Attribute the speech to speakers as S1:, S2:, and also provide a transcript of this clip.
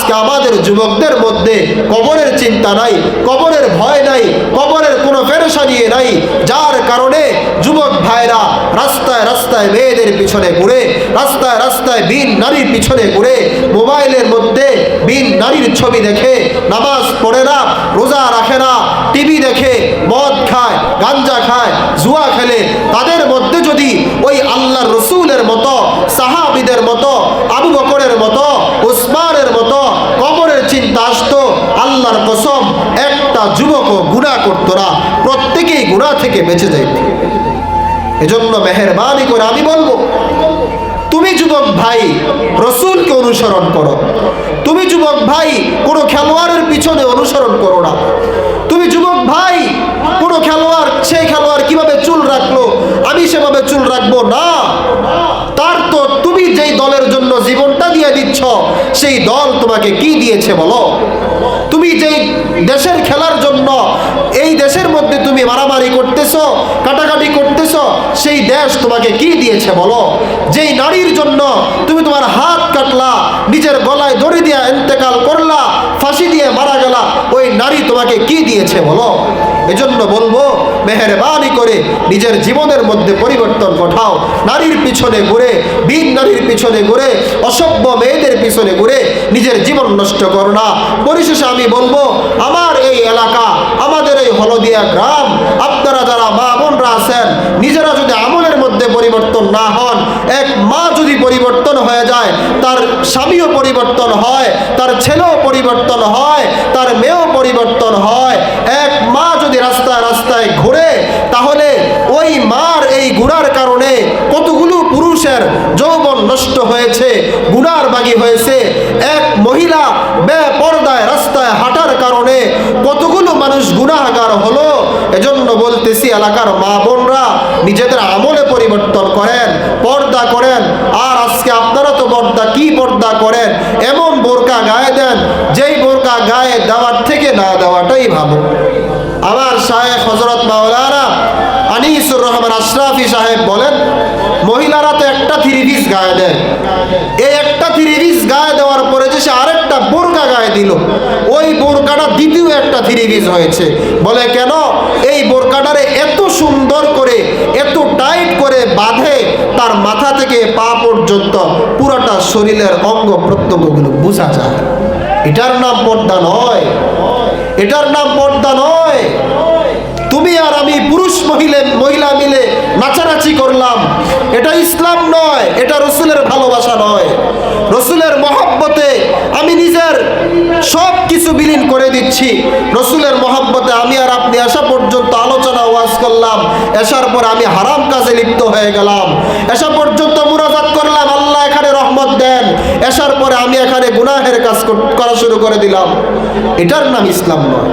S1: আজকে আমাদের যুবকদের মধ্যে কবরের চিন্তা নাই, কবরের ভয় নাই, কবরের কোনো পেরেশানি নাই, যার কারণে যুবক ভাইরা রাস্তায় রাস্তায় মেয়েদের পিছনে ঘুরে, রাস্তায় রাস্তায় বিন নারীর পিছনে ঘুরে, মোবাইলের মধ্যে বিন নারীর ছবি দেখে, নামাজ পড়ে না, রোজা রাখে না, টিভি দেখে, মদ খায়, গাঞ্জা খায়, জুয়া খেলে। তাদের মধ্যে যদি ওই আল্লাহর রসুলের মতো, সাহাবীদের মতো, আবু বকরের মতো, উসমানের মতো কবরের চিন্তা আসতো, আল্লাহর কসম একটা যুবকও গুনাহ করতো না, প্রত্যেকেই গুনাহ থেকে বেঁচে যাইত। এজন্য মেহেরবানি করে আমি বলবো, তুমি যুবক ভাই রসুলকে অনুসরণ করো। তুমি যুবক ভাই কোনো খেলোয়াড়ের পিছনে অনুসরণ করো না। তুমি যুবক ভাই কোনো খেলোয়াড়, সেই খেলোয়াড় কিভাবে চুল রাখলো আমি সেভাবে চুল রাখবো না। তার তো তুমি যেই দলের জন্য জীবনটা দিয়ে দিচ্ছ, সেই দল তোমাকে কি দিয়েছে বলো? তুমি যেই দেশের খেলার জন্য এই দেশের মধ্যে তুমি মারামারি করতেছো, কাটাকাটি করতেছো, সেই দেশ তোমাকে কি দিয়েছে বলো? যেই নারীর জন্য তুমি তোমার হাত কাটলা, নিজের গলায় দড়ি দিয়ে ইন্তেকাল করলা, ফাঁসি দিয়ে মারা গেলা, ওই নারী তোমাকে কি দিয়েছে বলো? এজন্য বলবো, মেহেরবানি করে নিজের জীবনের মধ্যে পরিবর্তন ঘটাও। নারীর পিছনে ঘুরে, বিন নারীর পিছনে ঘুরে, অসভ্য মেয়েদের পিছনে ঘুরে নিজের জীবন নষ্ট করো না। পরিশেষে আমি বলবো, আমার এই এলাকা, আমাদের এই হলদিয়া গ্রাম, আপনারা যারা মা বোনরা আছেন, নিজেরা যদি আমলের মধ্যে পরিবর্তন না হন, এক মা যদি পরিবর্তন হয়ে যায়, তার স্বামীও পরিবর্তন হয়, তার ছেলেও পরিবর্তন হয়, তার মেয়েও পরিবর্তন হয়। এক মা যদি রাস্তায় রাস্তায় ঘুরে, তাহলে ওই মার এই গুনার কারণে কতগুলো পুরুষের যৌবন নষ্ট হয়েছে, গুনার বাগী হয়েছে। এক মহিলা বেপরদায় রাস্তায় হাঁটার কারণে কতগুলো মানুষ গুনাহগার হলো। এজন্য বলতেছি, এলাকার মা বোনরা নিজেদের আমলে পরিবর্তন করেন, পর্দা করেন। আর আজকে আপনারা তো পর্দা করেন, এমন বোরকা গায়ে দেন, যেই বোরকা গায়ে দেওয়ার থেকে না দেওয়াটাই ভালো। আমার শায়েখ হযরত মাওলানা আনিসুর রহমান আশরাফি সাহেব বলেন, মহিলারা তো একটা থ্রি পিস গায়ে দেয়, এই একটা থ্রি পিস গায়ে দেওয়ার পরে যে সে আরেকটা বোরকা গায়ে দিল, ওই বোরকাটা দ্বিতীয় একটা থ্রি পিস হয়েছে। বলে কেন? এই বোরকাটারে এত সুন্দর করে, এত টাইট করে বাঁধে, তার মাথা থেকে পা পর্যন্ত পুরোটা শরীরের অঙ্গ প্রত্যঙ্গগুলো বোঝা যায়। এটার নাম পর্দা নয়, এটার নাম পর্দা নয়। তুমি আর আমি পুরুষ মহিলা মিলে নাচানাচি করলাম, এটা ইসলাম নয়, এটা রসুলের ভালোবাসা নয়। রসুলের মহব্বতে আমি নিজের সব কিছু বিলীন করে দিচ্ছি। রসুলের মহব্বতে আমি আর আপনি আসা পর্যন্ত আলোচনা ওয়াজ করলাম, আসার পর আমি হারাম কাজে লিপ্ত হয়ে গেলাম। আসা পর্যন্ত মুনাজাত করলাম, আল্লাহ এখানে রহমত দেন। আসার পরে আমি এখানে গুনাহের কাজ করা শুরু করে দিলাম। এটার নাম ইসলাম নয়।